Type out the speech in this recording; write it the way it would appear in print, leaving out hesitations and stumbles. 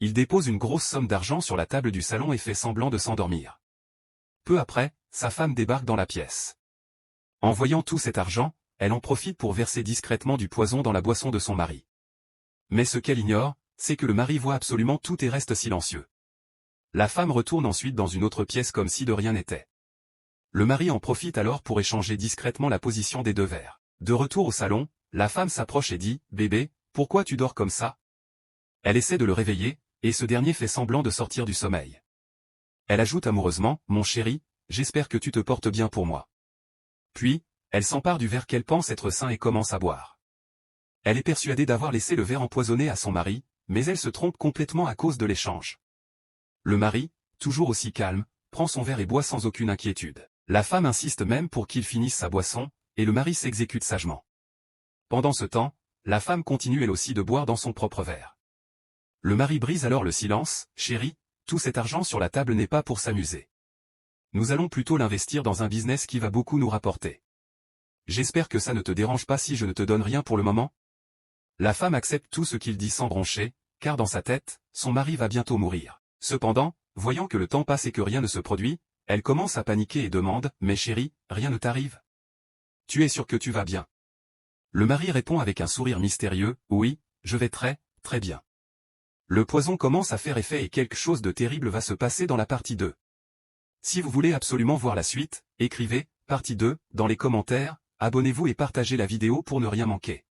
Il dépose une grosse somme d'argent sur la table du salon et fait semblant de s'endormir. Peu après, sa femme débarque dans la pièce. En voyant tout cet argent, elle en profite pour verser discrètement du poison dans la boisson de son mari. Mais ce qu'elle ignore, c'est que le mari voit absolument tout et reste silencieux. La femme retourne ensuite dans une autre pièce comme si de rien n'était. Le mari en profite alors pour échanger discrètement la position des deux verres. De retour au salon, la femme s'approche et dit « Bébé, pourquoi tu dors comme ça ?» Elle essaie de le réveiller, et ce dernier fait semblant de sortir du sommeil. Elle ajoute amoureusement « Mon chéri, j'espère que tu te portes bien pour moi. » Puis, elle s'empare du verre qu'elle pense être sain et commence à boire. Elle est persuadée d'avoir laissé le verre empoisonné à son mari, mais elle se trompe complètement à cause de l'échange. Le mari, toujours aussi calme, prend son verre et boit sans aucune inquiétude. La femme insiste même pour qu'il finisse sa boisson, et le mari s'exécute sagement. Pendant ce temps, la femme continue elle aussi de boire dans son propre verre. Le mari brise alors le silence « Chérie, tout cet argent sur la table n'est pas pour s'amuser. Nous allons plutôt l'investir dans un business qui va beaucoup nous rapporter. J'espère que ça ne te dérange pas si je ne te donne rien pour le moment ?» La femme accepte tout ce qu'il dit sans broncher, car dans sa tête, son mari va bientôt mourir. Cependant, voyant que le temps passe et que rien ne se produit, elle commence à paniquer et demande « Mais chérie, rien ne t'arrive? Tu es sûr que tu vas bien ?» Le mari répond avec un sourire mystérieux « Oui, je vais très, très bien. » Le poison commence à faire effet et quelque chose de terrible va se passer dans la partie 2. Si vous voulez absolument voir la suite, écrivez « Partie 2 » dans les commentaires, abonnez-vous et partagez la vidéo pour ne rien manquer.